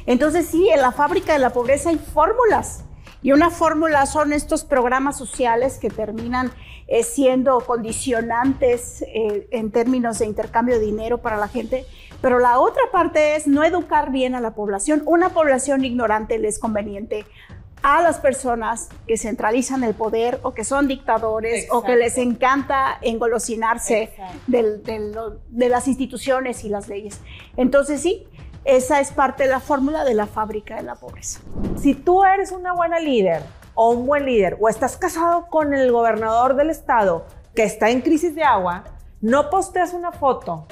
Entonces sí, en la fábrica de la pobreza hay fórmulas. Y una fórmula son estos programas sociales que terminan siendo condicionantes en términos de intercambio de dinero para la gente. Pero la otra parte es no educar bien a la población. Una población ignorante le es conveniente a las personas que centralizan el poder o que son dictadores. Exacto. O que les encanta engolosinarse de las instituciones y las leyes. Entonces sí, esa es parte de la fórmula de la fábrica de la pobreza. Si tú eres una buena líder o un buen líder o estás casado con el gobernador del estado que está en crisis de agua, no posteas una foto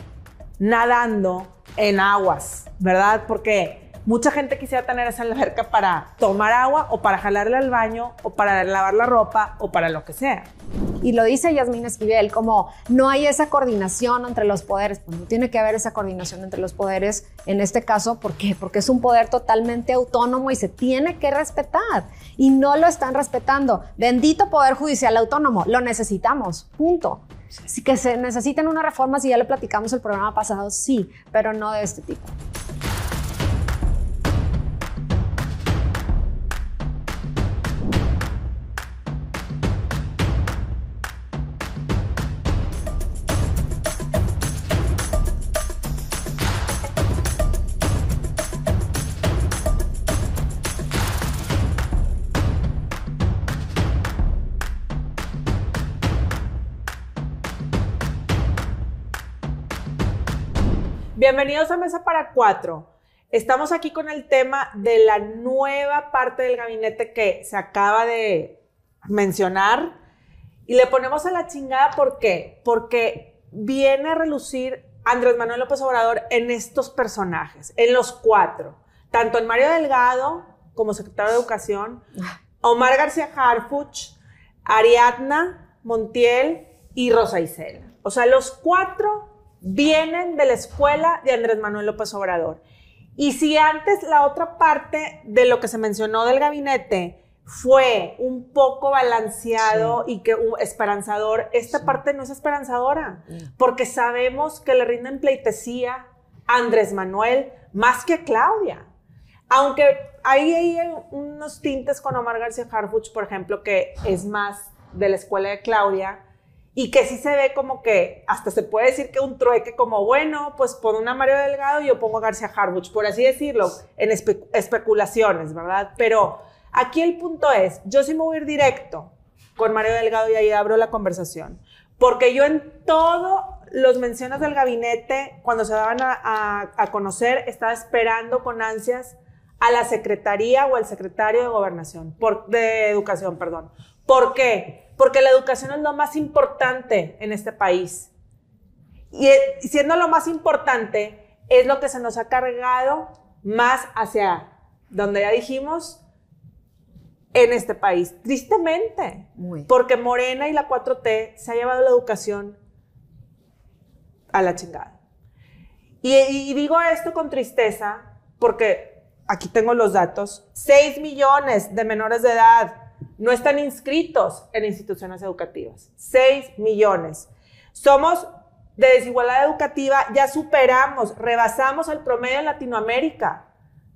nadando en aguas, ¿verdad? Porque mucha gente quisiera tener esa alberca para tomar agua o para jalarle al baño o para lavar la ropa o para lo que sea. Y lo dice Yasmín Esquivel, como no hay esa coordinación entre los poderes. Pues no tiene que haber esa coordinación entre los poderes en este caso. ¿Por qué? Porque es un poder totalmente autónomo y se tiene que respetar. Y no lo están respetando. Bendito Poder Judicial Autónomo, lo necesitamos, punto. Sí que se necesitan una reforma, si ya lo platicamos el programa pasado, sí, pero no de este tipo. Bienvenidos a Mesa para Cuatro. Estamos aquí con el tema de la nueva parte del gabinete que se acaba de mencionar y le ponemos a la chingada. ¿Por qué? Porque viene a relucir Andrés Manuel López Obrador en estos personajes, en los cuatro, tanto en Mario Delgado como secretario de Educación, Omar García Harfuch, Ariadna Montiel y Rosa Isela. O sea, los cuatro vienen de la escuela de Andrés Manuel López Obrador. Y si antes la otra parte de lo que se mencionó del gabinete fue un poco balanceado y que esperanzador, esta parte no es esperanzadora, porque sabemos que le rinden pleitesía a Andrés Manuel más que a Claudia. Aunque hay unos tintes con Omar García Harfuch, por ejemplo, que es más de la escuela de Claudia, y que sí se ve como que hasta se puede decir que un trueque como, bueno, pues pon una Mario Delgado y yo pongo a García Harfuch, por así decirlo, en especulaciones, ¿verdad? Pero aquí el punto es, yo sí me voy a ir directo con Mario Delgado y ahí abro la conversación, porque yo en todos los menciones del gabinete, cuando se daban a conocer, estaba esperando con ansias a la secretaría o al secretario de Gobernación, de Educación, perdón. ¿Por qué? Porque la educación es lo más importante en este país. Y siendo lo más importante, es lo que se nos ha cargado más hacia donde ya dijimos, en este país. Tristemente. Porque Morena y la 4T se ha llevado la educación a la chingada. Y digo esto con tristeza porque aquí tengo los datos. 6 millones de menores de edad no están inscritos en instituciones educativas. 6 millones. Somos de desigualdad educativa, ya rebasamos el promedio en Latinoamérica.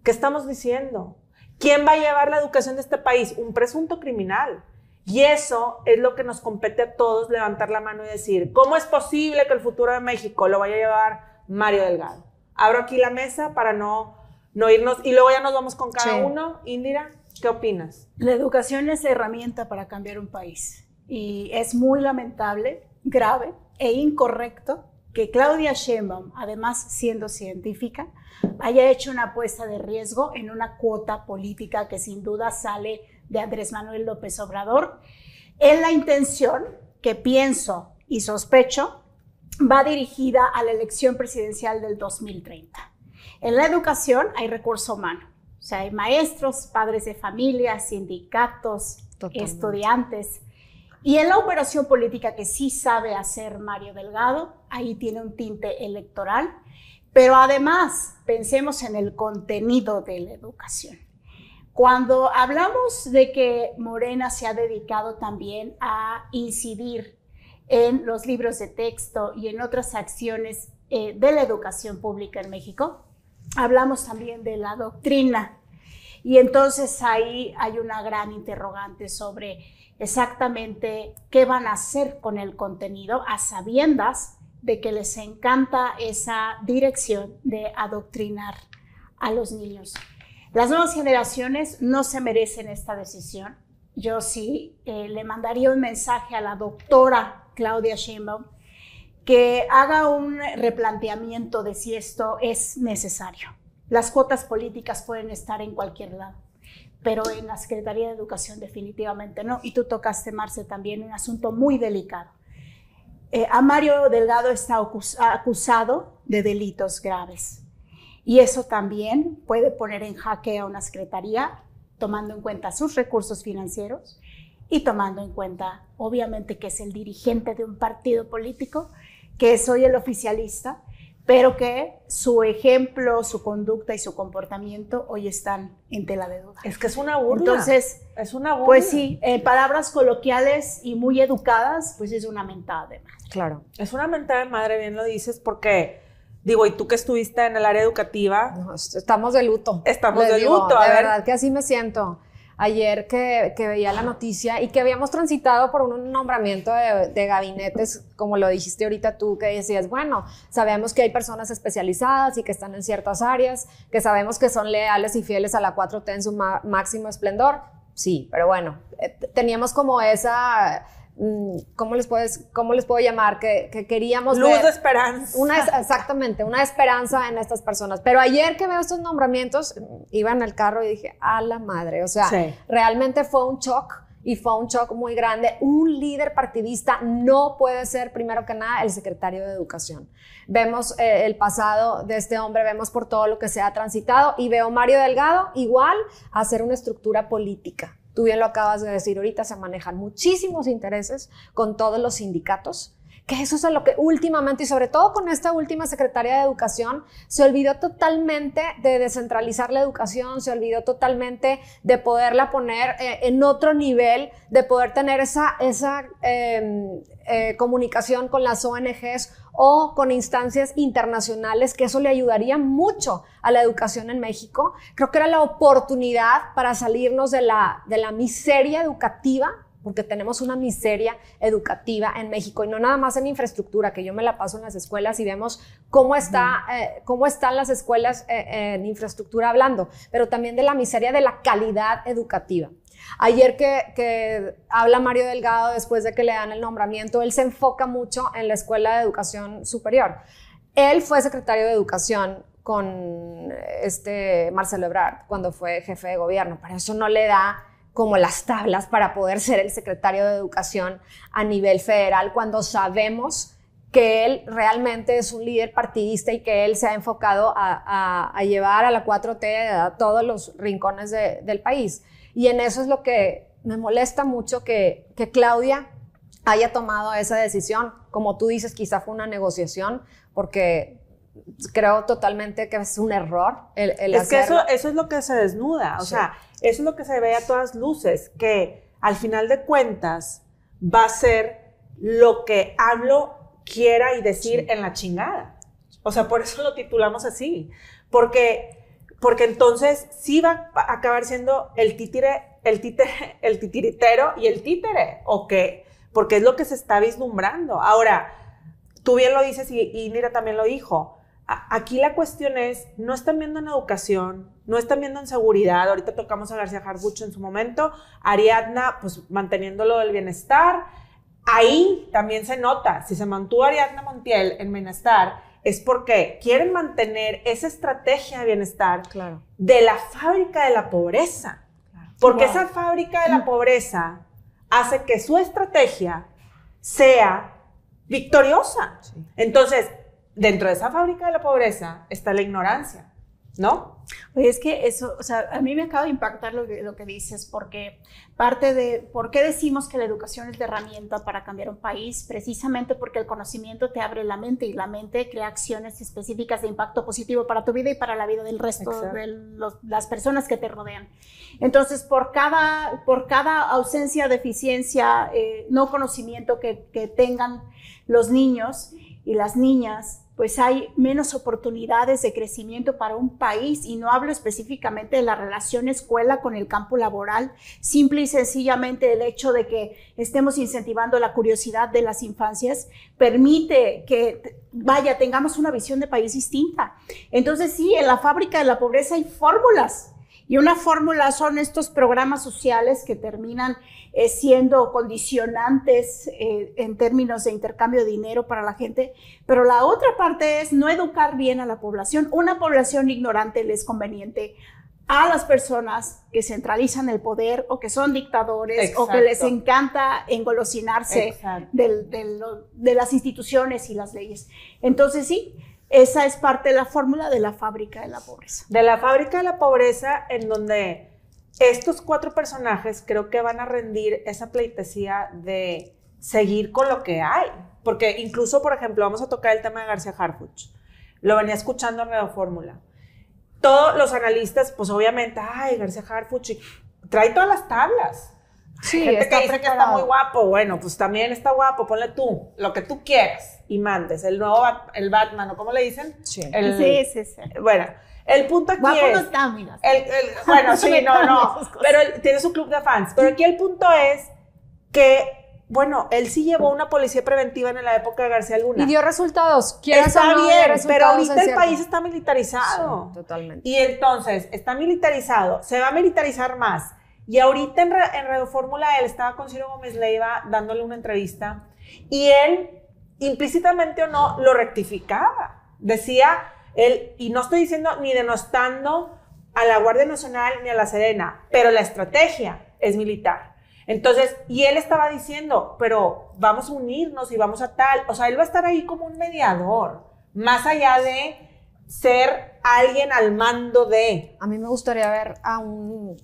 ¿Qué estamos diciendo? ¿Quién va a llevar la educación de este país? Un presunto criminal. Y eso es lo que nos compete a todos, levantar la mano y decir, ¿cómo es posible que el futuro de México lo vaya a llevar Mario Delgado? Abro aquí la mesa para no irnos, y luego ya nos vamos con cada uno. Indira, ¿qué opinas? La educación es la herramienta para cambiar un país y es muy lamentable, grave e incorrecto que Claudia Sheinbaum, además siendo científica, haya hecho una apuesta de riesgo en una cuota política que sin duda sale de Andrés Manuel López Obrador, en la intención que pienso y sospecho va dirigida a la elección presidencial del 2030. En la educación hay recurso humano. O sea, hay maestros, padres de familia, sindicatos, estudiantes. Y en la operación política que sí sabe hacer Mario Delgado, ahí tiene un tinte electoral. Pero además, pensemos en el contenido de la educación. Cuando hablamos de que Morena se ha dedicado también a incidir en los libros de texto y en otras acciones de la educación pública en México, hablamos también de la doctrina. Y entonces ahí hay una gran interrogante sobre exactamente qué van a hacer con el contenido a sabiendas de que les encanta esa dirección de adoctrinar a los niños. Las nuevas generaciones no se merecen esta decisión. Yo sí le mandaría un mensaje a la doctora Claudia Sheinbaum que haga un replanteamiento de si esto es necesario. Las cuotas políticas pueden estar en cualquier lado, pero en la Secretaría de Educación definitivamente no. Y tú tocaste, Marce, también un asunto muy delicado. A Mario Delgado está acusado de delitos graves y eso también puede poner en jaque a una secretaría, tomando en cuenta sus recursos financieros y tomando en cuenta, obviamente, que es el dirigente de un partido político, que es hoy el oficialista, pero que su ejemplo, su conducta y su comportamiento hoy están en tela de duda. Es que es una burla. Entonces, es una burla. Pues sí, en palabras coloquiales y muy educadas, pues es una mentada de madre. Claro. Es una mentada de madre, bien lo dices, porque, digo, y tú que estuviste en el área educativa. No, estamos de luto. Estamos de luto. De verdad que así me siento. Ayer que veía la noticia y que habíamos transitado por un nombramiento de gabinetes, como lo dijiste ahorita tú, que decías, bueno, sabemos que hay personas especializadas y que están en ciertas áreas, que sabemos que son leales y fieles a la 4T en su máximo esplendor. Sí, pero bueno, teníamos como esa... ¿Cómo les puedo llamar? Que queríamos luz ver de esperanza. Exactamente, una esperanza en estas personas. Pero ayer que veo estos nombramientos, iba en el carro y dije, a la madre, o sea, sí. Realmente fue un shock y fue un shock muy grande. Un líder partidista no puede ser, primero que nada, el secretario de Educación. Vemos el pasado de este hombre, vemos por todo lo que se ha transitado y veo Mario Delgado igual hacer una estructura política. Tú bien lo acabas de decir, ahorita se manejan muchísimos intereses con todos los sindicatos, que eso es lo que últimamente, y sobre todo con esta última secretaria de Educación, se olvidó totalmente de descentralizar la educación, se olvidó totalmente de poderla poner en otro nivel, de poder tener esa comunicación con las ONGs o con instancias internacionales, que eso le ayudaría mucho a la educación en México. Creo que era la oportunidad para salirnos de la miseria educativa, porque tenemos una miseria educativa en México, y no nada más en infraestructura, que yo me la paso en las escuelas y vemos cómo están las escuelas en infraestructura hablando, pero también de la miseria de la calidad educativa. Ayer que habla Mario Delgado después de que le dan el nombramiento, él se enfoca mucho en la Escuela de Educación Superior. Él fue secretario de Educación con Marcelo Ebrard cuando fue jefe de gobierno, pero eso no le da como las tablas para poder ser el secretario de Educación a nivel federal, cuando sabemos que él realmente es un líder partidista y que él se ha enfocado a llevar a la 4T a todos los rincones del país. Y en eso es lo que me molesta mucho, que Claudia haya tomado esa decisión. Como tú dices, quizá fue una negociación, porque creo totalmente que es un error el es hacerlo. Que eso es lo que se desnuda, o sí. sea, eso es lo que se ve a todas luces, que al final de cuentas va a ser lo que hablo, quiera y decir sí. En la chingada. O sea, por eso lo titulamos así, porque entonces sí va a acabar siendo el titiritero y el títere, ¿o qué? Porque es lo que se está vislumbrando. Ahora, tú bien lo dices y Nira también lo dijo. Aquí la cuestión es, no están viendo en educación, no están viendo en seguridad. Ahorita tocamos a García Harfuch en su momento, Ariadna, pues manteniéndolo del bienestar. Ahí también se nota, si se mantuvo Ariadna Montiel en bienestar, es porque quieren mantener esa estrategia de bienestar claro. De la fábrica de la pobreza. Claro. Porque wow. Esa fábrica de la pobreza hace que su estrategia sea victoriosa. Sí. Entonces, dentro de esa fábrica de la pobreza está la ignorancia, ¿no? Oye, es que eso, o sea, a mí me acaba de impactar lo que dices, porque parte de por qué decimos que la educación es la herramienta para cambiar un país, precisamente porque el conocimiento te abre la mente y la mente crea acciones específicas de impacto positivo para tu vida y para la vida del resto Exacto. De las personas que te rodean. Entonces, por cada ausencia, deficiencia, no conocimiento que tengan los niños y las niñas, pues hay menos oportunidades de crecimiento para un país, y no hablo específicamente de la relación escuela con el campo laboral, simple y sencillamente el hecho de que estemos incentivando la curiosidad de las infancias permite que, vaya, tengamos una visión de país distinta. Entonces sí, en la fábrica de la pobreza hay fórmulas, y una fórmula son estos programas sociales que terminan siendo condicionantes en términos de intercambio de dinero para la gente, pero la otra parte es no educar bien a la población. Una población ignorante le es conveniente a las personas que centralizan el poder o que son dictadores. Exacto. O que les encanta engolosinarse de las instituciones y las leyes. Entonces sí, esa es parte de la fórmula de la fábrica de la pobreza. De la fábrica de la pobreza, en donde estos 4 personajes creo que van a rendir esa pleitesía de seguir con lo que hay. Porque incluso, por ejemplo, vamos a tocar el tema de García Harfuch. Lo venía escuchando en Radio Fórmula. Todos los analistas, pues obviamente, ay, García Harfuch, trae todas las tablas. Sí, gente que dice preparado. que está muy guapo, bueno, pues también está guapo, ponle tú, lo que tú quieras y mandes. El nuevo, el Batman, ¿o cómo le dicen? Sí. Sí. Bueno, el punto aquí guapo es... no está, mira. Bueno, sí, no, pero él tiene su club de fans. Pero aquí el punto es que, bueno, él sí llevó una policía preventiva en la época de García Luna. Y dio resultados. Está bien, pero ahorita el país está militarizado. Sí, totalmente. Y entonces, está militarizado, se va a militarizar más. Y ahorita en Radio Fórmula él estaba con Ciro Gómez Leiva dándole una entrevista y él, implícitamente o no, lo rectificaba. Decía él, y no estoy diciendo ni denostando a la Guardia Nacional ni a la Sedena, pero la estrategia es militar. Entonces, y él estaba diciendo, pero vamos a unirnos y vamos a tal. O sea, él va a estar ahí como un mediador, más allá de ser alguien al mando de... A mí me gustaría ver a un...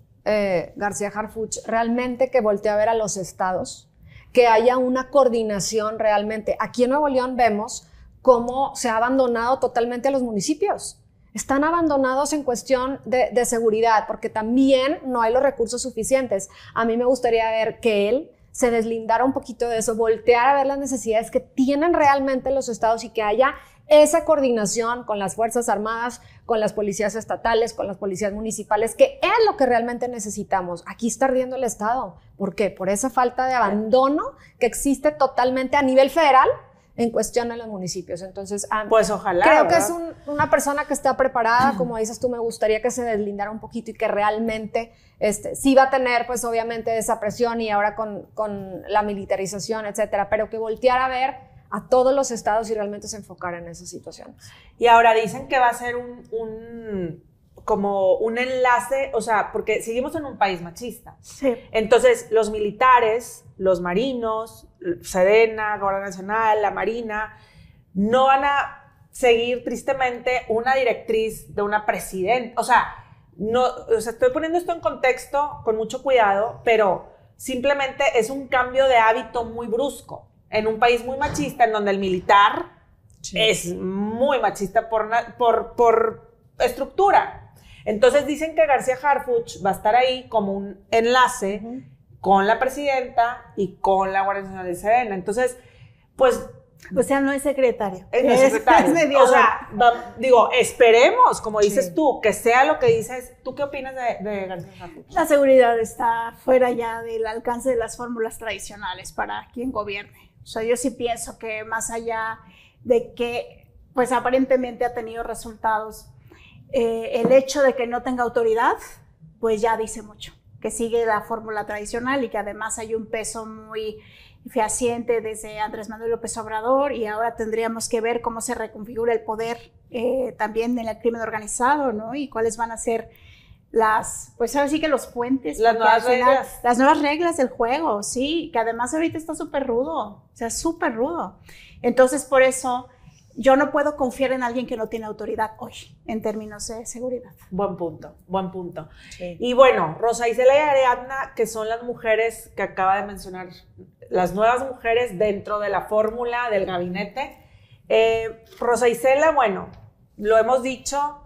García Harfuch realmente que voltee a ver a los estados, que haya una coordinación realmente. Aquí en Nuevo León vemos cómo se ha abandonado totalmente a los municipios. Están abandonados en cuestión de seguridad, porque también no hay los recursos suficientes. A mí me gustaría ver que él se deslindara un poquito de eso, voltear a ver las necesidades que tienen realmente los estados y que haya esa coordinación con las Fuerzas Armadas, con las policías estatales, con las policías municipales, que es lo que realmente necesitamos. Aquí está ardiendo el Estado. ¿Por qué? Por esa falta de abandono que existe totalmente a nivel federal en cuestión de los municipios. Entonces, pues ojalá. Creo ¿verdad? que es una persona que está preparada, como dices tú, me gustaría que se deslindara un poquito y que realmente sí va a tener, pues obviamente, esa presión y ahora con la militarización, etcétera, pero que volteara a ver a todos los estados y realmente se enfocara en esa situación. Y ahora dicen que va a ser como un enlace, o sea, porque seguimos en un país machista. Sí. Entonces, los militares, los marinos, Sedena, Guardia Nacional, la Marina, no van a seguir tristemente una directriz de una presidenta. O sea, estoy poniendo esto en contexto con mucho cuidado, pero simplemente es un cambio de hábito muy brusco en un país muy machista, en donde el militar es muy machista por estructura. Entonces dicen que García Harfuch va a estar ahí como un enlace con la presidenta y con la Guardia Nacional de Sedena. Entonces, pues... O sea, no es secretario. Es secretario. mediador. O sea, digo, esperemos, como dices tú, que sea lo que dices. ¿Tú qué opinas de García Harfuch? La seguridad está fuera ya del alcance de las fórmulas tradicionales para quien gobierne. O sea, yo sí pienso que más allá de que, pues aparentemente ha tenido resultados, el hecho de que no tenga autoridad, pues ya dice mucho. Que sigue la fórmula tradicional y que además hay un peso muy fehaciente desde Andrés Manuel López Obrador, y ahora tendríamos que ver cómo se reconfigura el poder también en el crimen organizado, ¿no? Y cuáles van a ser pues ahora sí que los puentes. Las nuevas reglas. Las nuevas reglas del juego, sí, que además ahorita está súper rudo, o sea, súper rudo. Entonces, por eso yo no puedo confiar en alguien que no tiene autoridad hoy, en términos de seguridad. Buen punto, buen punto. Sí. Y bueno, Rosa Isela y Ariadna, que son las mujeres que acaba de mencionar, las nuevas mujeres dentro de la fórmula del gabinete. Rosa Isela, bueno, lo hemos dicho,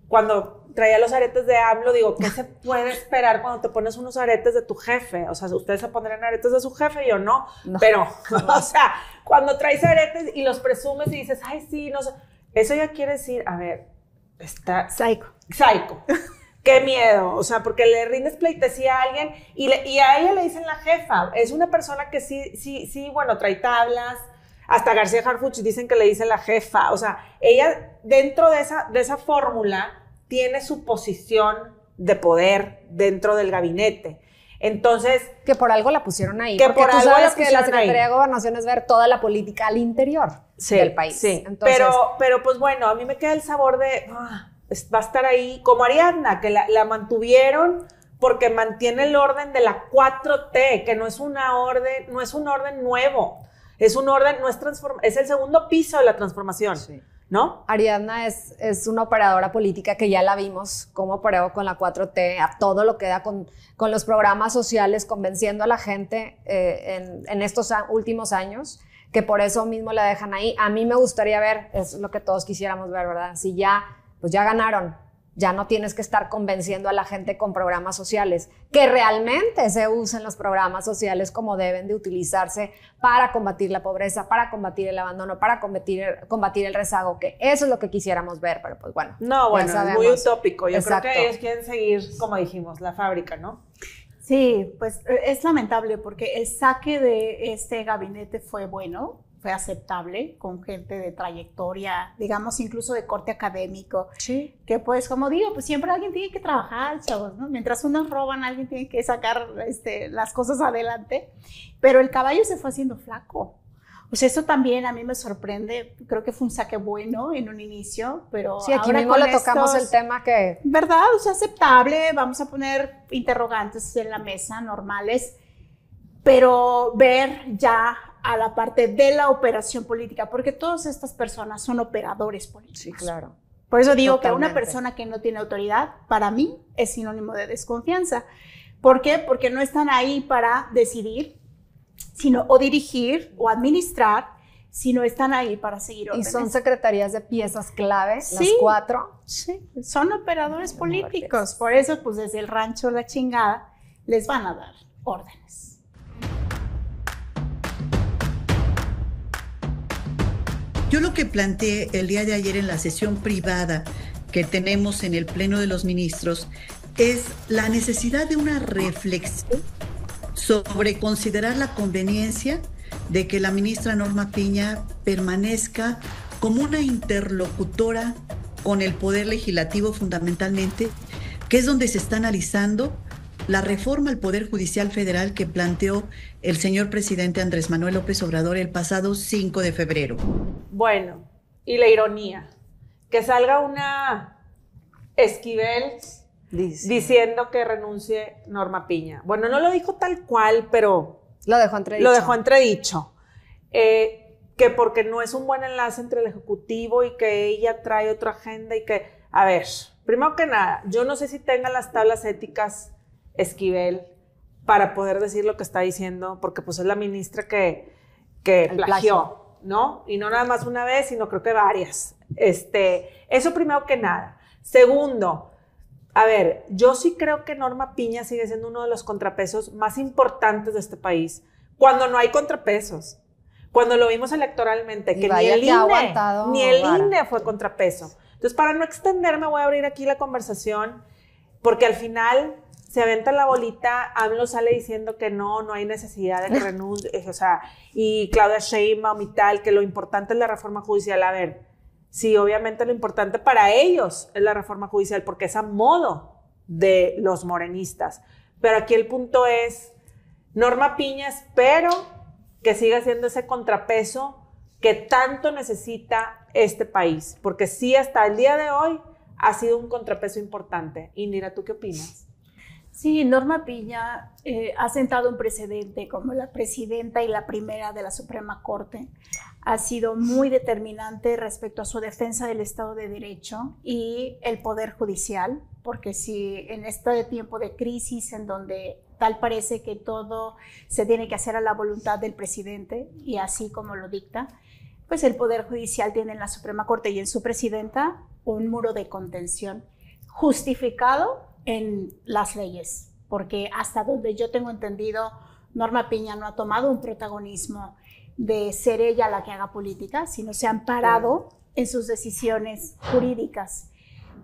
cuando traía los aretes de AMLO, digo, ¿qué se puede esperar cuando te pones unos aretes de tu jefe? O sea, ustedes se pondrán aretes de su jefe, yo no. Pero, o sea, cuando traes aretes y los presumes y dices, ay, sí, no sé, Eso ya quiere decir, a ver, está... Psycho. Qué miedo, o sea, porque le rindes pleitesía a alguien y a ella le dicen la jefa. Es una persona que sí, bueno, trae tablas. Hasta García Harfuch dicen que le dicen la jefa. O sea, ella dentro de esa fórmula tiene su posición de poder dentro del gabinete. Entonces... Que por algo la pusieron ahí. Que porque por tú algo sabes la que la pusieron Secretaría ahí. de Gobernación es ver toda la política al interior del país. Sí, Entonces, pero pues bueno, a mí me queda el sabor de... va a estar ahí, como Ariadna, que la mantuvieron porque mantiene el orden de la 4T, que no es un orden nuevo, es un orden, es el segundo piso de la transformación, sí. ¿No? Ariadna es una operadora política que ya la vimos cómo operó con la 4T, a todo lo que da con los programas sociales, convenciendo a la gente en estos últimos años, que por eso mismo la dejan ahí. A mí me gustaría ver, es lo que todos quisiéramos ver, ¿verdad? Si pues ya ganaron, ya no tienes que estar convenciendo a la gente con programas sociales, que realmente se usen los programas sociales como deben de utilizarse para combatir la pobreza, para combatir el abandono, para combatir el rezago, que eso es lo que quisiéramos ver, pero pues bueno. No, bueno, es muy utópico. Yo Exacto. Creo que ellos quieren seguir, como dijimos, la fábrica, ¿no? Sí, pues es lamentable porque el saque de este gabinete fue bueno, fue aceptable, con gente de trayectoria, digamos, incluso de corte académico. Sí. Que pues, como digo, pues siempre alguien tiene que trabajar, chavos, ¿no? Mientras unos roban, alguien tiene que sacar las cosas adelante. Pero el caballo se fue haciendo flaco. O sea, eso también a mí me sorprende. Creo que fue un saque bueno en un inicio, pero sí, aquí ahora mismo le tocamos el tema que... ¿Verdad? O sea, aceptable. Vamos a poner interrogantes en la mesa, normales. Pero ver ya a la parte de la operación política, porque todas estas personas son operadores políticos. Sí, claro. Por eso digo Totalmente. que una persona que no tiene autoridad, para mí, es sinónimo de desconfianza. ¿Por qué? Porque no están ahí para decidir, sino o dirigir o administrar, sino están ahí para seguir órdenes. Y son secretarías de piezas clave, Sí. las 4. Sí, son operadores políticos. Por eso, pues desde el rancho La Chingada, les van a dar órdenes. Yo lo que planteé el día de ayer en la sesión privada que tenemos en el Pleno de los Ministros es la necesidad de una reflexión sobre considerar la conveniencia de que la ministra Norma Piña permanezca como una interlocutora con el Poder Legislativo fundamentalmente, que es donde se está analizando la reforma al Poder Judicial Federal que planteó el señor presidente Andrés Manuel López Obrador el pasado 5 de febrero. Bueno, y la ironía, que salga una Esquivel diciendo que renuncie Norma Piña. Bueno, no lo dijo tal cual, pero Lo dejó entredicho. Lo dejó entredicho. Que porque no es un buen enlace entre el Ejecutivo y que ella trae otra agenda y que... A ver, primero que nada, yo no sé si tenga las tablas éticas Esquivel para poder decir lo que está diciendo, porque pues es la ministra que plagió, ¿no? Y no nada más una vez, sino creo que varias. Eso primero que nada. Segundo, a ver, yo sí creo que Norma Piña sigue siendo uno de los contrapesos más importantes de este país, cuando no hay contrapesos. Cuando lo vimos electoralmente, que ni el INE fue contrapeso. Entonces, para no extenderme, voy a abrir aquí la conversación, porque al final se aventa la bolita, AMLO sale diciendo que no hay necesidad de que renuncie, o sea, y Claudia Sheinbaum y tal, que lo importante es la reforma judicial. A ver, sí, obviamente lo importante para ellos es la reforma judicial, porque es a modo de los morenistas. Pero aquí el punto es, Norma Piña, espero que siga siendo ese contrapeso que tanto necesita este país, porque sí, hasta el día de hoy ha sido un contrapeso importante. Indira, ¿tú qué opinas? Sí, Norma Piña ha sentado un precedente como la presidenta y la primera de la Suprema Corte. Ha sido muy determinante respecto a su defensa del Estado de Derecho y el Poder Judicial, porque si en este tiempo de crisis en donde tal parece que todo se tiene que hacer a la voluntad del presidente y así como lo dicta, pues el Poder Judicial tiene en la Suprema Corte y en su presidenta un muro de contención justificado en las leyes, porque hasta donde yo tengo entendido, Norma Piña no ha tomado un protagonismo de ser ella la que haga política, sino se ha amparado en sus decisiones jurídicas.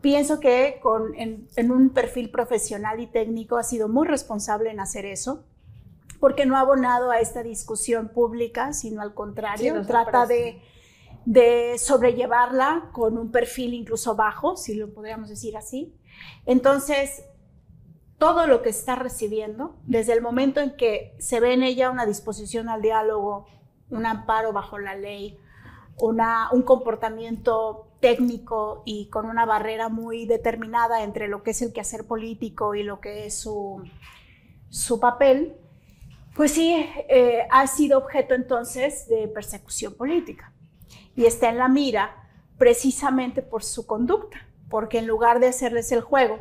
Pienso que en un perfil profesional y técnico ha sido muy responsable en hacer eso, porque no ha abonado a esta discusión pública, sino al contrario, trata de sobrellevarla con un perfil incluso bajo, si lo podríamos decir así. Entonces, todo lo que está recibiendo, desde el momento en que se ve en ella una disposición al diálogo, un amparo bajo la ley, un comportamiento técnico y con una barrera muy determinada entre lo que es el quehacer político y lo que es su papel, pues sí, ha sido objeto entonces de persecución política y está en la mira precisamente por su conducta, porque en lugar de hacerles el juego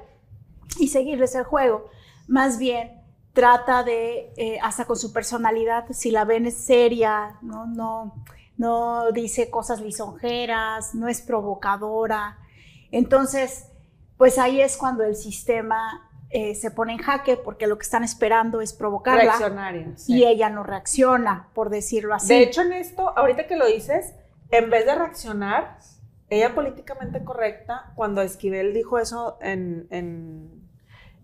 y seguirles el juego, más bien trata de, hasta con su personalidad, si la ven es seria, no dice cosas lisonjeras, no es provocadora. Entonces, pues ahí es cuando el sistema se pone en jaque, porque lo que están esperando es provocarla. Reaccionaria, sí. Y ella no reacciona, por decirlo así. De hecho, en esto, ahorita que lo dices, en vez de reaccionar, ella políticamente correcta, cuando Esquivel dijo eso,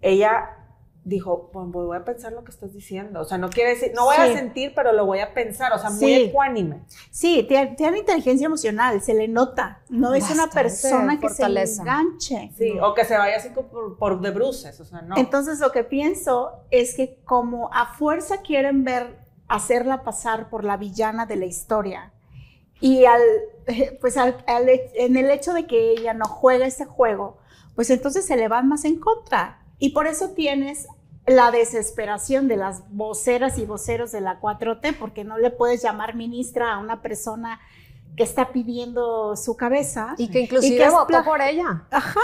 ella dijo, pues voy a pensar lo que estás diciendo. O sea, no quiere decir, no voy a sentir, pero lo voy a pensar. O sea, muy ecuánime. Sí, tiene inteligencia emocional, se le nota. No es una persona que fortaleza. Se enganche. Sí, o que se vaya así por de bruces, o sea, no. Entonces, lo que pienso es que como a fuerza quieren hacerla pasar por la villana de la historia, y en el hecho de que ella no juega ese juego, pues entonces se le van más en contra. Y por eso tienes la desesperación de las voceras y voceros de la 4T, porque no le puedes llamar ministra a una persona que está pidiendo su cabeza. Y que inclusive votó por ella. Ajá.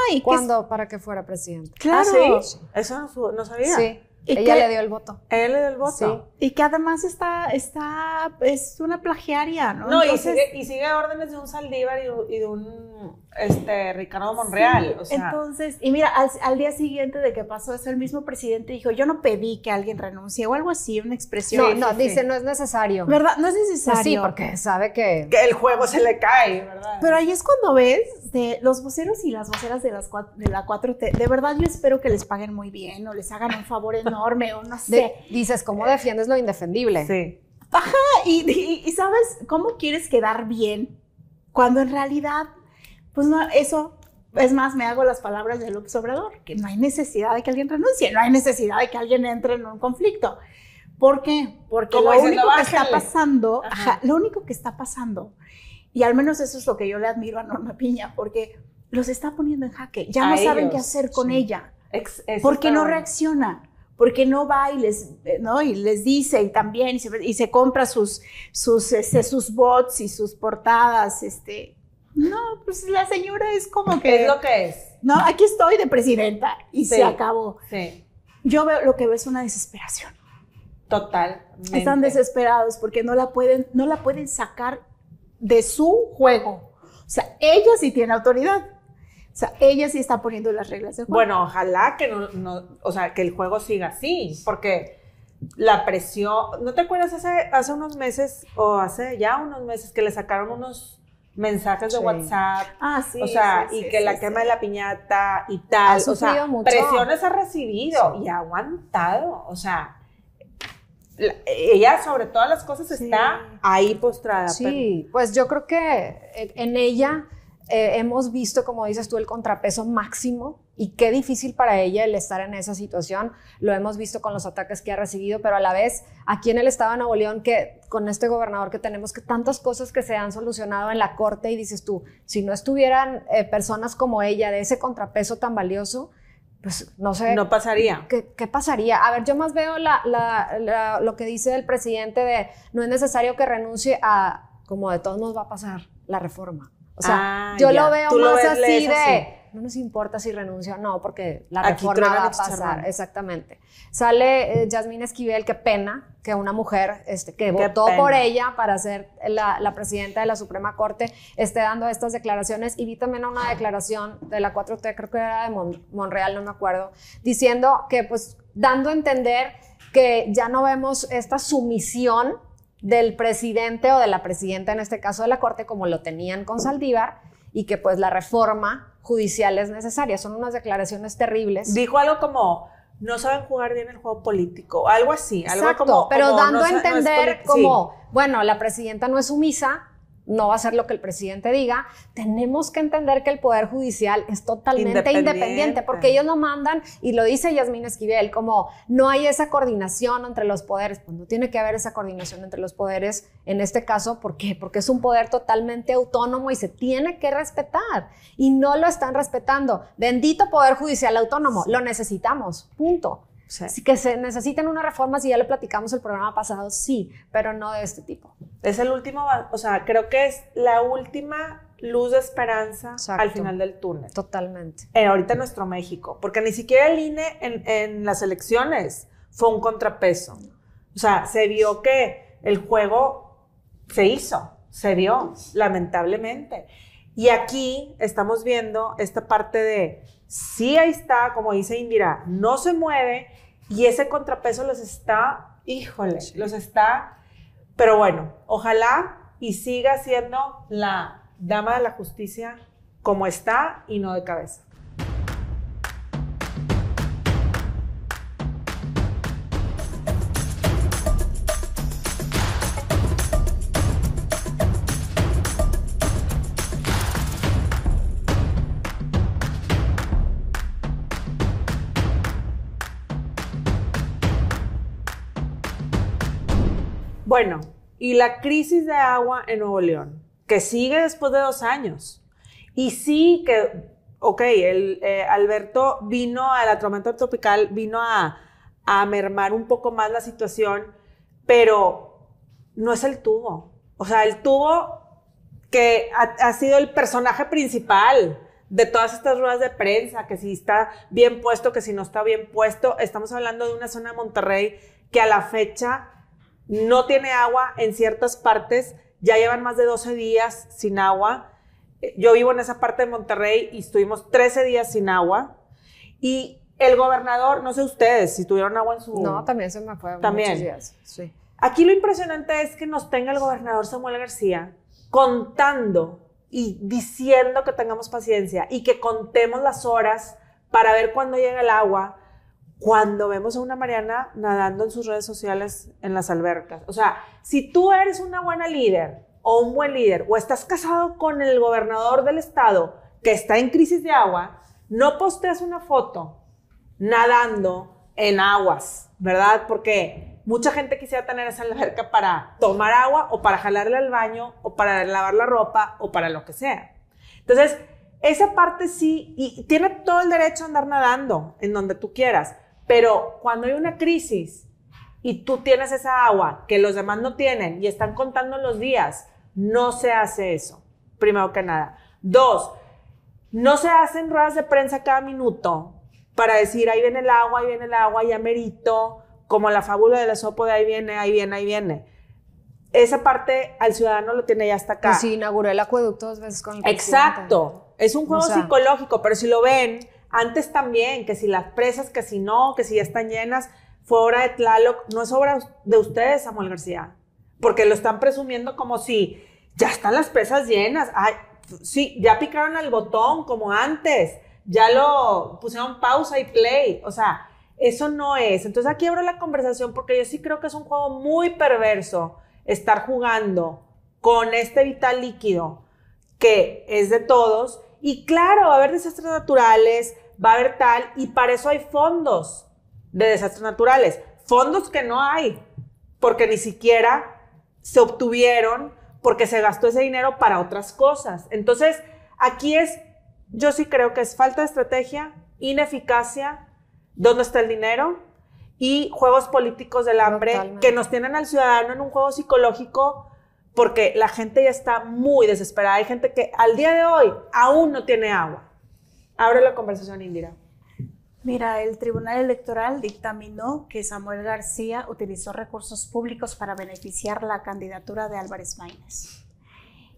Para que fuera presidenta. Claro. ¿Ah, sí? Eso no sabía. Sí. Ella le dio el voto. Ella le dio el voto. Sí. Y que además es una plagiaria, ¿no? No, Entonces, y sigue órdenes de un Saldívar y de un Ricardo Monreal. Sí, o sea. Entonces, y mira, al día siguiente de que pasó eso, el mismo presidente dijo, yo no pedí que alguien renuncie, o algo así, una expresión. Dice, no es necesario. ¿Verdad? No es necesario. Sí, porque sabe que el juego se le cae, ¿verdad? Pero ahí es cuando ves los voceros y las voceras de la 4T, de verdad yo espero que les paguen muy bien, o les hagan un favor enorme, o no sé. Dices, ¿cómo defiendes lo indefendible? Sí. Ajá, y ¿sabes cómo quieres quedar bien? Cuando en realidad, pues no, eso, es más, me hago las palabras de López Obrador, que no hay necesidad de que alguien renuncie, no hay necesidad de que alguien entre en un conflicto. ¿Por qué? Porque lo único que está pasando, lo único que está pasando, y al menos eso es lo que yo le admiro a Norma Piña, porque los está poniendo en jaque, ya no saben qué hacer con ella, porque no reacciona. Porque no va y les dice, y también, y se compra sus bots y sus portadas, no, pues la señora es como que... Es lo que es. No, aquí estoy de presidenta, y se acabó. Sí. Yo veo, lo que veo es una desesperación. Totalmente. Están desesperados porque no la pueden sacar de su juego. O sea, ella sí tiene autoridad. O sea, ella sí está poniendo las reglas del juego. Bueno, ojalá que o sea, que el juego siga así, porque la presión, ¿no te acuerdas hace unos meses, o hace ya unos meses, que le sacaron unos mensajes de WhatsApp? Ah, sí. O sea, sí, y que la quema de la piñata y tal. O sea, mucho. Presiones ha recibido y ha aguantado. O sea, ella sobre todas las cosas está ahí postrada. Sí, pues yo creo que en ella... hemos visto, como dices tú, el contrapeso máximo, y qué difícil para ella el estar en esa situación. Lo hemos visto con los ataques que ha recibido, pero a la vez aquí en el estado de Nuevo León, que con este gobernador que tenemos, que tantas cosas que se han solucionado en la corte, y dices tú, si no estuvieran personas como ella de ese contrapeso tan valioso, pues no sé. No pasaría. ¿Qué pasaría? A ver, yo más veo lo que dice el presidente de no es necesario que renuncie a, como de todos nos va a pasar la reforma. O sea, yo lo veo más así de, no nos importa si renuncio o no, porque la reforma va a pasar. Exactamente. Sale Yasmín Esquivel, qué pena que una mujer que votó por ella para ser la presidenta de la Suprema Corte esté dando estas declaraciones. Y vi también una declaración de la 4T, creo que era de Monreal, no me acuerdo, diciendo que, pues, dando a entender que ya no vemos esta sumisión del presidente o de la presidenta, en este caso de la Corte, como lo tenían con Saldívar, y que pues la reforma judicial es necesaria. Son unas declaraciones terribles. Dijo algo como, no saben jugar bien el juego político, algo así. Algo Exacto, como, pero como dando no, a entender sí. como, bueno, la presidenta no es sumisa, no va a hacer lo que el presidente diga. Tenemos que entender que el Poder Judicial es totalmente independiente, porque ellos lo mandan, y lo dice Yasmín Esquivel, como no hay esa coordinación entre los poderes. Pues no tiene que haber esa coordinación entre los poderes en este caso. ¿Por qué? Porque es un poder totalmente autónomo y se tiene que respetar, y no lo están respetando. Bendito Poder Judicial autónomo, lo necesitamos, punto. Sí. Así que se necesitan unas reformas, y ya lo platicamos el programa pasado, sí, pero no de este tipo. Es el último, o sea, creo que es la última luz de esperanza. Exacto. Al final del túnel. Totalmente. Ahorita en nuestro México, porque ni siquiera el INE en las elecciones fue un contrapeso. O sea, se vio que el juego se dio, lamentablemente. Y aquí estamos viendo esta parte de, sí, ahí está, como dice Indira, no se mueve, y ese contrapeso los está, híjole, los está, pero bueno, ojalá y siga siendo la dama de la justicia como está y no de cabeza. Bueno, y la crisis de agua en Nuevo León, que sigue después de 2 años. Y sí que, Alberto vino, la tormenta tropical vino a mermar un poco más la situación, pero no es el tubo. O sea, el tubo que ha sido el personaje principal de todas estas ruedas de prensa, que si está bien puesto, que si no está bien puesto. Estamos hablando de una zona de Monterrey que a la fecha no tiene agua en ciertas partes, ya llevan más de 12 días sin agua. Yo vivo en esa parte de Monterrey y estuvimos 13 días sin agua. Y el gobernador, no sé ustedes si tuvieron agua en su... No, también se me fue también. Muchos días. Sí. Aquí lo impresionante es que nos tenga el gobernador Samuel García contando y diciendo que tengamos paciencia y que contemos las horas para ver cuándo llega el agua, cuando vemos a una Mariana nadando en sus redes sociales en las albercas. O sea, si tú eres una buena líder o un buen líder, o estás casado con el gobernador del estado que está en crisis de agua, no posteas una foto nadando en aguas, ¿verdad? Porque mucha gente quisiera tener esa alberca para tomar agua, o para jalarle al baño, o para lavar la ropa, o para lo que sea. Entonces, esa parte sí, y tiene todo el derecho a andar nadando en donde tú quieras. Pero cuando hay una crisis y tú tienes esa agua que los demás no tienen y están contando los días, no se hace eso, primero que nada. 2, no se hacen ruedas de prensa cada minuto para decir, ahí viene el agua, ya merito, como la fábula del Esopo de ahí viene. Esa parte al ciudadano lo tiene ya hasta acá. Pues sí, inauguró el acueducto 2 veces con el presidente. Exacto, es un juego psicológico, pero si lo ven... Antes también, que si las presas, que si no, que si ya están llenas, fue obra de Tlaloc. No es obra de ustedes, Samuel García, porque lo están presumiendo como si ya están las presas llenas. Ay, sí, ya picaron al botón como antes, ya lo pusieron pausa y play. O sea, eso no es. Entonces aquí abro la conversación, porque yo sí creo que es un juego muy perverso estar jugando con este vital líquido que es de todos. Y claro, va a haber desastres naturales, va a haber tal, y para eso hay fondos de desastres naturales. Fondos que no hay, porque ni siquiera se obtuvieron, porque se gastó ese dinero para otras cosas. Entonces, aquí yo sí creo que es falta de estrategia, ineficacia, dónde está el dinero, y juegos políticos del hambre. Totalmente. Que nos tienen al ciudadano en un juego psicológico, porque la gente ya está muy desesperada. Hay gente que al día de hoy aún no tiene agua. Abre la conversación, Indira. Mira, el Tribunal Electoral dictaminó que Samuel García utilizó recursos públicos para beneficiar la candidatura de Álvarez Maínez.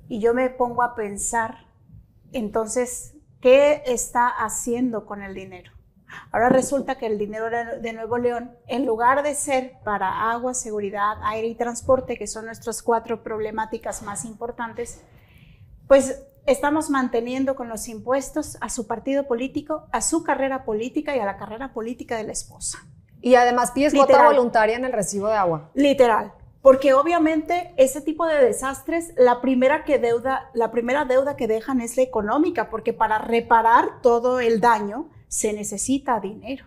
Y yo me pongo a pensar, entonces, ¿qué está haciendo con el dinero? Ahora resulta que el dinero de Nuevo León, en lugar de ser para agua, seguridad, aire y transporte, que son nuestras 4 problemáticas más importantes, pues estamos manteniendo con los impuestos a su partido político, a su carrera política y a la carrera política de la esposa. Y además pides cuota voluntaria en el recibo de agua. Literal. Porque obviamente ese tipo de desastres, la primera deuda que dejan es la económica, porque para reparar todo el daño se necesita dinero.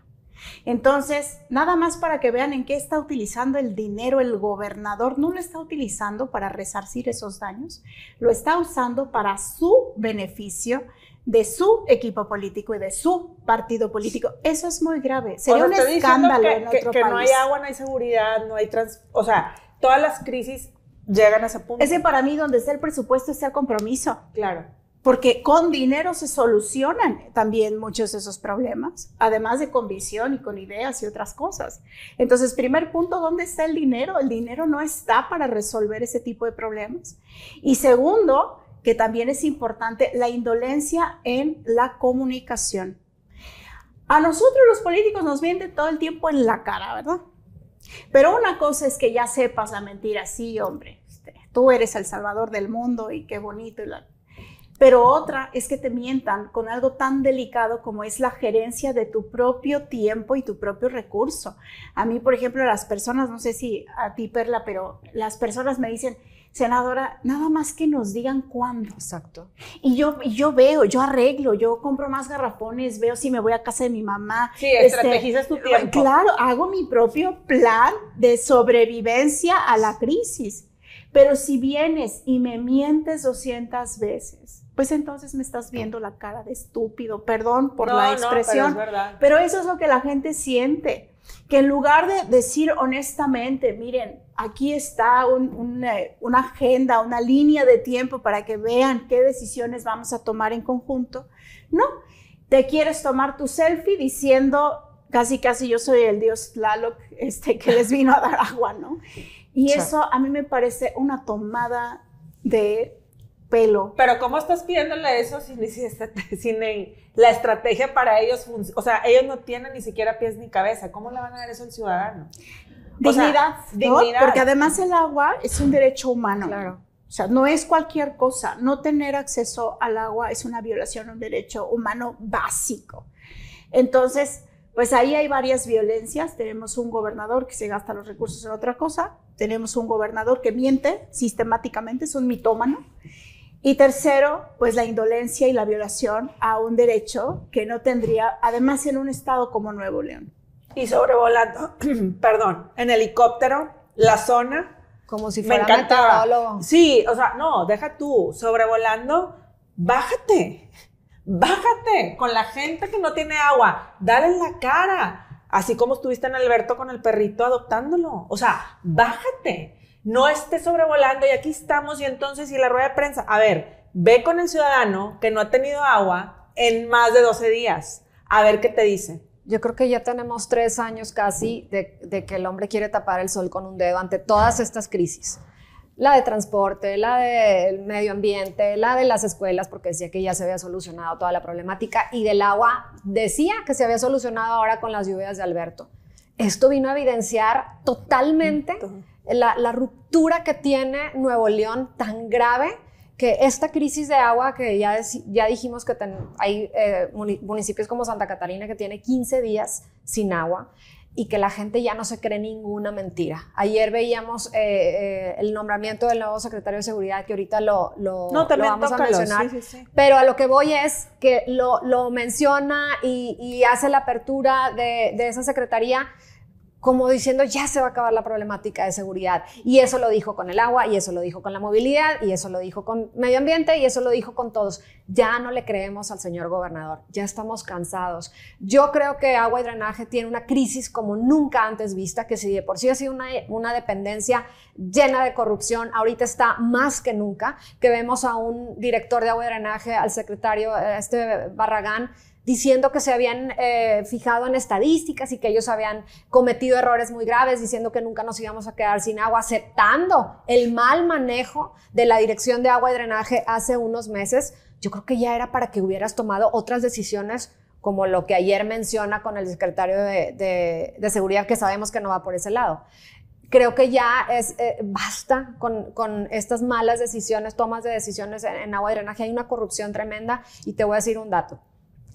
Entonces, nada más para que vean en qué está utilizando el dinero el gobernador, no lo está utilizando para resarcir esos daños, lo está usando para su beneficio, de su equipo político y de su partido político. Eso es muy grave. Sería un escándalo en otro país. No hay agua, no hay seguridad, no hay o sea, todas las crisis llegan a ese punto. Es que para mí donde está el presupuesto está el compromiso. Claro. Porque con dinero se solucionan también muchos de esos problemas, además de con visión y con ideas y otras cosas. Entonces, primer punto, ¿dónde está el dinero? El dinero no está para resolver ese tipo de problemas. Y segundo, que también es importante, la indolencia en la comunicación. A nosotros los políticos nos mienten todo el tiempo en la cara, ¿verdad? Pero una cosa es que ya sepas la mentira, sí, hombre, tú eres el salvador del mundo y qué bonito. Pero otra es que te mientan con algo tan delicado como es la gerencia de tu propio tiempo y tu propio recurso. A mí, por ejemplo, las personas, no sé si a ti, Perla, pero las personas me dicen, senadora, nada más que nos digan cuándo. Exacto. Y yo veo, yo arreglo, yo compro más garrafones, veo si me voy a casa de mi mamá. Sí, estrategizas tu tiempo. Claro, hago mi propio plan de sobrevivencia a la crisis. Pero si vienes y me mientes 200 veces, pues entonces me estás viendo la cara de estúpido, perdón por la expresión, pero eso es lo que la gente siente, que en lugar de decir honestamente, miren, aquí está una agenda, una línea de tiempo para que vean qué decisiones vamos a tomar en conjunto, no, te quieres tomar tu selfie diciendo casi yo soy el dios Tlaloc que les vino a dar agua, ¿no? Y eso a mí me parece una tomada de pelo. Pero ¿cómo estás pidiéndole eso sin la estrategia para ellos? O sea, ellos no tienen ni siquiera pies ni cabeza. ¿Cómo le van a dar eso al ciudadano? Dignidad, o sea, ¿no? Dignidad. Porque además el agua es un derecho humano. Claro. O sea, no es cualquier cosa. No tener acceso al agua es una violación a un derecho humano básico. Entonces, pues ahí hay varias violencias. Tenemos un gobernador que se gasta los recursos en otra cosa. Tenemos un gobernador que miente sistemáticamente, es un mitómano. Y tercero, pues la indolencia y la violación a un derecho que no tendría, además en un estado como Nuevo León. Y sobrevolando, perdón, en helicóptero, la zona. Como si fuera me encantaba. meteorólogo. Sí, o sea, no, deja tú, sobrevolando, bájate con la gente que no tiene agua, dale en la cara, así como estuviste en Alberto con el perrito adoptándolo, o sea, bájate, no estés sobrevolando y aquí estamos y entonces y la rueda de prensa, a ver, ve con el ciudadano que no ha tenido agua en más de 12 días, a ver qué te dice. Yo creo que ya tenemos 3 años casi de que el hombre quiere tapar el sol con un dedo ante todas estas crisis. La de transporte, la del medio ambiente, la de las escuelas, porque decía que ya se había solucionado toda la problemática, y del agua decía que se había solucionado ahora con las lluvias de Alberto. Esto vino a evidenciar totalmente la ruptura que tiene Nuevo León tan grave, que esta crisis de agua, que ya dijimos que hay municipios como Santa Catarina que tiene 15 días sin agua, y que la gente ya no se cree ninguna mentira. Ayer veíamos el nombramiento del nuevo secretario de Seguridad, que ahorita lo vamos a mencionar, sí. Pero a lo que voy es que lo menciona y hace la apertura de esa secretaría como diciendo ya se va a acabar la problemática de seguridad. Y eso lo dijo con el agua, y eso lo dijo con la movilidad, y eso lo dijo con medio ambiente, y eso lo dijo con todos. Ya no le creemos al señor gobernador, ya estamos cansados. Yo creo que agua y drenaje tiene una crisis como nunca antes vista, que si de por sí ha sido una dependencia llena de corrupción, ahorita está más que nunca, que vemos a un director de agua y drenaje, al secretario Barragán, diciendo que se habían fijado en estadísticas y que ellos habían cometido errores muy graves, diciendo que nunca nos íbamos a quedar sin agua, aceptando el mal manejo de la Dirección de Agua y Drenaje hace unos meses. Yo creo que ya era para que hubieras tomado otras decisiones como lo que ayer menciona con el secretario de Seguridad, que sabemos que no va por ese lado. Creo que ya basta con estas malas decisiones, tomas de decisiones en agua y drenaje. Hay una corrupción tremenda y te voy a decir un dato.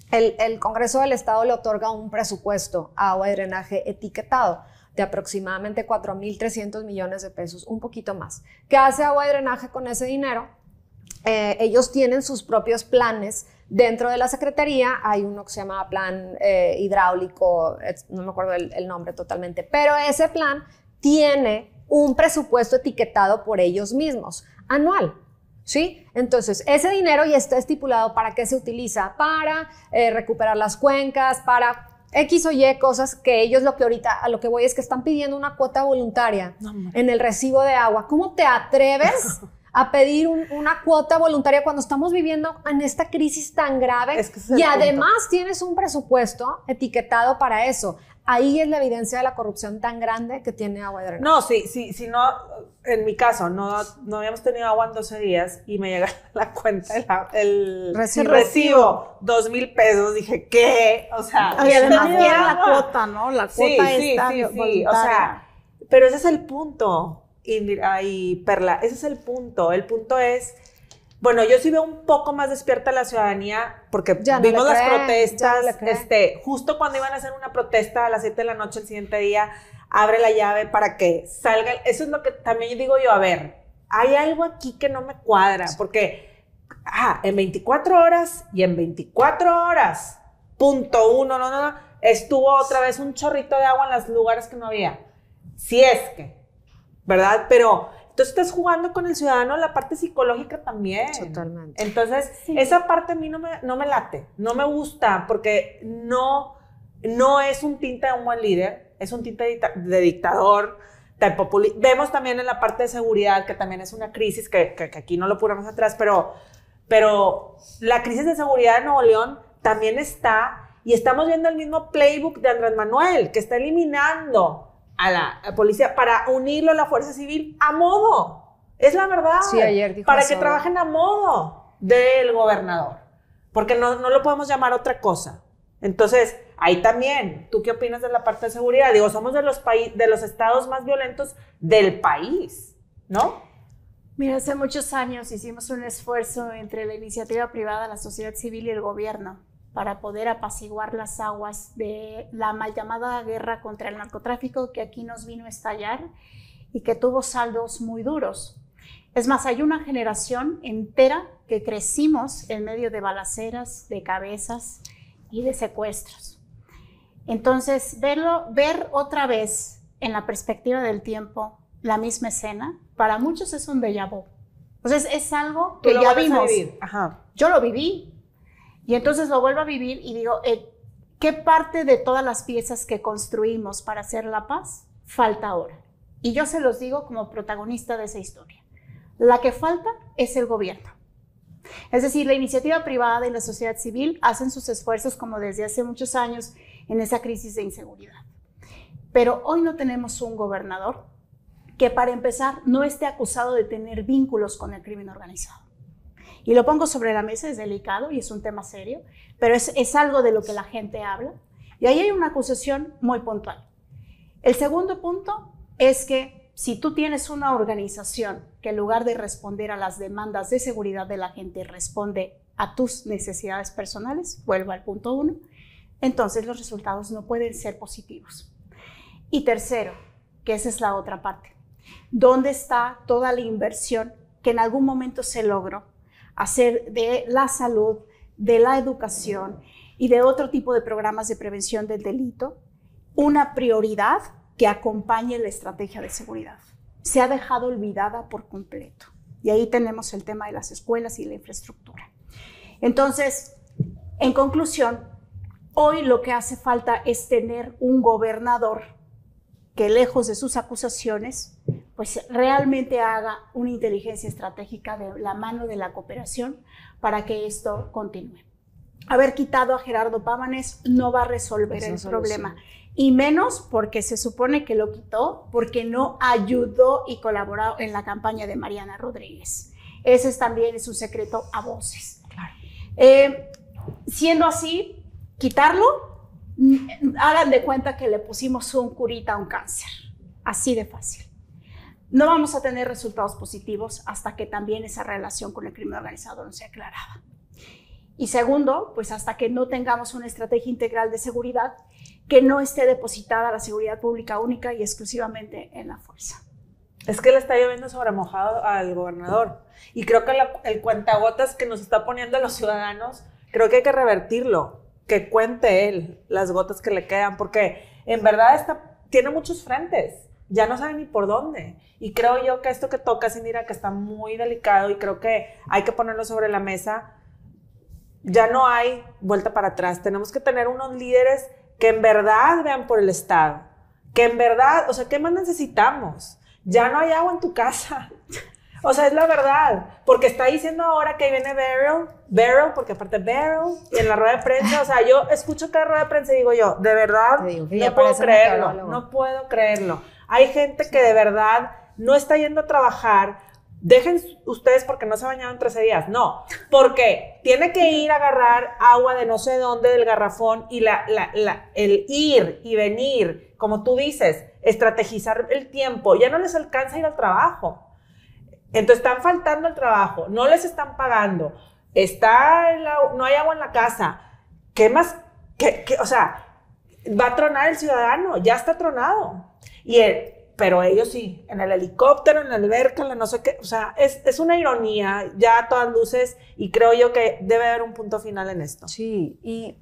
El Congreso del Estado le otorga un presupuesto a agua y drenaje etiquetado de aproximadamente 4,300 millones de pesos, un poquito más. ¿Qué hace agua y drenaje con ese dinero? Ellos tienen sus propios planes dentro de la Secretaría. Hay uno que se llama plan hidráulico, no me acuerdo el nombre totalmente, pero ese plan tiene un presupuesto etiquetado por ellos mismos, anual, ¿sí? Entonces, ese dinero ya está estipulado para qué se utiliza, para recuperar las cuencas, para X o Y cosas que ellos a lo que voy es que están pidiendo una cuota voluntaria en el recibo de agua. ¿Cómo te atreves a pedir una cuota voluntaria cuando estamos viviendo en esta crisis tan grave? Y además tienes un presupuesto etiquetado para eso. Ahí es la evidencia de la corrupción tan grande que tiene agua y drenaje. No, sí, no, en mi caso, no habíamos tenido agua en 12 días y me llega la cuenta, el recibo, 2,000 pesos. Dije, ¿qué? O sea, y además era la cuota, ¿no? La cuota está voluntaria. O sea, pero ese es el punto, Indira y Perla, ese es el punto. El punto es, bueno, yo sí veo un poco más despierta la ciudadanía porque vimos las protestas, justo cuando iban a hacer una protesta a las 7 de la noche el siguiente día, abre la llave para que salga. Eso es lo que también digo yo, a ver, hay algo aquí que no me cuadra, porque en 24 horas y en 24 horas, .1, no, estuvo otra vez un chorrito de agua en los lugares que no había. Si es que, ¿verdad? Pero entonces estás jugando con el ciudadano la parte psicológica también. Totalmente. Entonces, esa parte a mí no me late, no me gusta, porque no es un tinte de un buen líder, es un tinte de dictador, de populista. Vemos también en la parte de seguridad, que también es una crisis, que aquí no lo ponemos atrás, pero la crisis de seguridad en Nuevo León también está, y estamos viendo el mismo playbook de Andrés Manuel, que está eliminando a la policía para unirlo a la fuerza civil a modo. Es la verdad. Sí, ayer dijo para eso, que trabajen a modo del gobernador. Porque no lo podemos llamar otra cosa. Entonces, ahí también, ¿tú qué opinas de la parte de seguridad? Digo, somos de los estados más violentos del país, ¿no? Mira, hace muchos años hicimos un esfuerzo entre la iniciativa privada, la sociedad civil y el gobierno para poder apaciguar las aguas de la mal llamada guerra contra el narcotráfico que aquí nos vino a estallar y que tuvo saldos muy duros. Es más, hay una generación entera que crecimos en medio de balaceras, de cabezas y de secuestros. Entonces, ver otra vez en la perspectiva del tiempo la misma escena, para muchos es un déjà vu. Entonces, es algo que ya vimos. Yo lo viví. Y entonces lo vuelvo a vivir y digo, ¿qué parte de todas las piezas que construimos para hacer la paz falta ahora? Y yo se los digo como protagonista de esa historia. La que falta es el gobierno. Es decir, la iniciativa privada y la sociedad civil hacen sus esfuerzos como desde hace muchos años en esa crisis de inseguridad. Pero hoy no tenemos un gobernador que, para empezar, no esté acusado de tener vínculos con el crimen organizado. Y lo pongo sobre la mesa, es delicado y es un tema serio, pero es algo de lo que la gente habla. Y ahí hay una acusación muy puntual. El segundo punto es que si tú tienes una organización que en lugar de responder a las demandas de seguridad de la gente, responde a tus necesidades personales, vuelvo al punto 1, entonces los resultados no pueden ser positivos. Y tercero, que esa es la otra parte, ¿dónde está toda la inversión que en algún momento se logró hacer de la salud, de la educación y de otro tipo de programas de prevención del delito una prioridad que acompañe la estrategia de seguridad? Se ha dejado olvidada por completo. Y ahí tenemos el tema de las escuelas y la infraestructura. Entonces, en conclusión, hoy lo que hace falta es tener un gobernador que, lejos de sus acusaciones, pues realmente haga una inteligencia estratégica de la mano de la cooperación para que esto continúe. Haber quitado a Gerardo Pámanes no va a resolver el problema, y menos porque se supone que lo quitó porque no ayudó y colaboró en la campaña de Mariana Rodríguez. Ese también es un secreto a voces. Claro. Siendo así, quitarlo, hagan de cuenta que le pusimos un curita a un cáncer. Así de fácil. No vamos a tener resultados positivos hasta que también esa relación con el crimen organizado no sea aclarada. Y segundo, pues hasta que no tengamos una estrategia integral de seguridad que no esté depositada la seguridad pública única y exclusivamente en la fuerza. Es que le está lloviendo sobre mojado al gobernador. Y creo que el cuentagotas que nos está poniendo a los ciudadanos, creo que hay que revertirlo. Que cuente él las gotas que le quedan, porque en verdad tiene muchos frentes. Ya no sabe ni por dónde. Y creo yo que esto que toca, Indira, que está muy delicado y creo que hay que ponerlo sobre la mesa. Ya no hay vuelta para atrás. Tenemos que tener unos líderes que en verdad vean por el Estado. Que en verdad, o sea, ¿qué más necesitamos? Ya no hay agua en tu casa. O sea, es la verdad. Porque está diciendo ahora que viene Beryl, porque aparte Beryl, y en la rueda de prensa, o sea, yo escucho cada rueda de prensa y digo yo, de verdad, no puedo creerlo, no puedo creerlo. Hay gente que de verdad no está yendo a trabajar. Dejen ustedes porque no se ha bañado en 13 días. No, porque tiene que ir a agarrar agua de no sé dónde del garrafón y el ir y venir, como tú dices, estrategizar el tiempo. Ya no les alcanza ir al trabajo. Entonces están faltando al trabajo, no les están pagando, no hay agua en la casa. ¿Qué más? O sea, va a tronar el ciudadano, ya está tronado. Pero ellos sí, en el helicóptero, en la alberca, en la no sé qué. O sea, es una ironía, ya a todas luces, y creo yo que debe haber un punto final en esto. Sí, y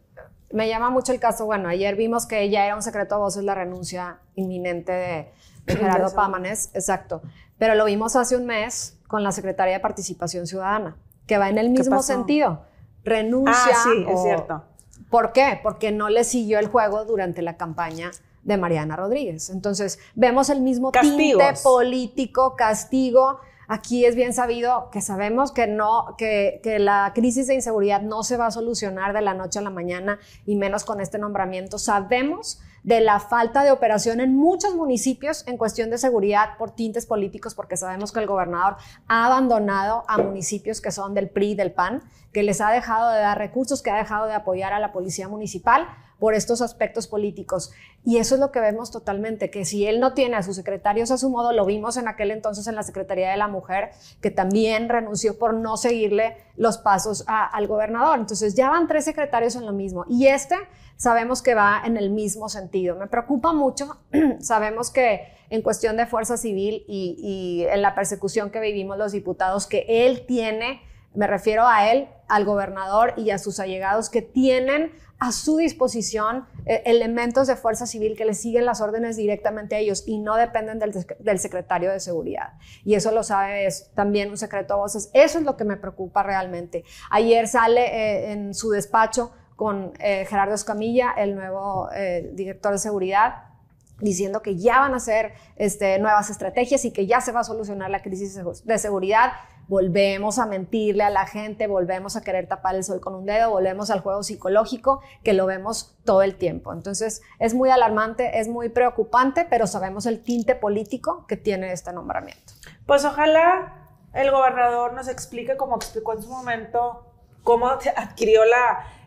me llama mucho el caso, bueno, ayer vimos que ya era un secreto a voces la renuncia inminente de Gerardo Pámanes, exacto. Pero lo vimos hace un mes con la Secretaría de Participación Ciudadana, que va en el mismo sentido. Renuncia. Sí, es cierto. ¿Por qué? Porque no le siguió el juego durante la campaña de Mariana Rodríguez. Entonces, vemos el mismo tinte político, castigo. Aquí es bien sabido que sabemos que la crisis de inseguridad no se va a solucionar de la noche a la mañana y menos con este nombramiento. Sabemos de la falta de operación en muchos municipios en cuestión de seguridad por tintes políticos, porque sabemos que el gobernador ha abandonado a municipios que son del PRI y del PAN, que les ha dejado de dar recursos, que ha dejado de apoyar a la policía municipal por estos aspectos políticos. Y eso es lo que vemos totalmente, que si él no tiene a sus secretarios a su modo, lo vimos en aquel entonces en la Secretaría de la Mujer, que también renunció por no seguirle los pasos al gobernador. Entonces ya van 3 secretarios en lo mismo. Y sabemos que va en el mismo sentido. Me preocupa mucho. Sabemos que en cuestión de fuerza civil y en la persecución que vivimos los diputados, que él tiene, me refiero a él, al gobernador y a sus allegados, que tienen a su disposición elementos de fuerza civil que les siguen las órdenes directamente a ellos y no dependen del secretario de seguridad. Y eso lo sabe, es también un secreto a voces. Eso es lo que me preocupa realmente. Ayer sale en su despacho con Gerardo Escamilla, el nuevo director de seguridad, diciendo que ya van a hacer nuevas estrategias y que ya se va a solucionar la crisis de seguridad. Volvemos a mentirle a la gente, volvemos a querer tapar el sol con un dedo, volvemos al juego psicológico que lo vemos todo el tiempo. Entonces es muy alarmante, es muy preocupante, pero sabemos el tinte político que tiene este nombramiento. Pues ojalá el gobernador nos explique, como explicó en su momento, cómo adquirió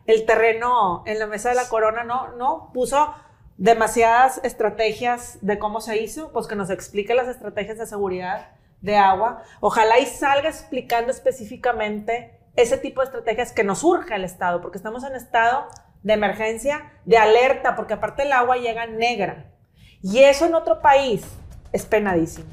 el terreno en la mesa de la corona. No puso demasiadas estrategias de cómo se hizo, pues que nos explique las estrategias de seguridad de agua. Ojalá y salga explicando específicamente ese tipo de estrategias que nos urge al Estado, porque estamos en estado de emergencia, de alerta, porque aparte el agua llega negra. Y eso en otro país es penadísimo.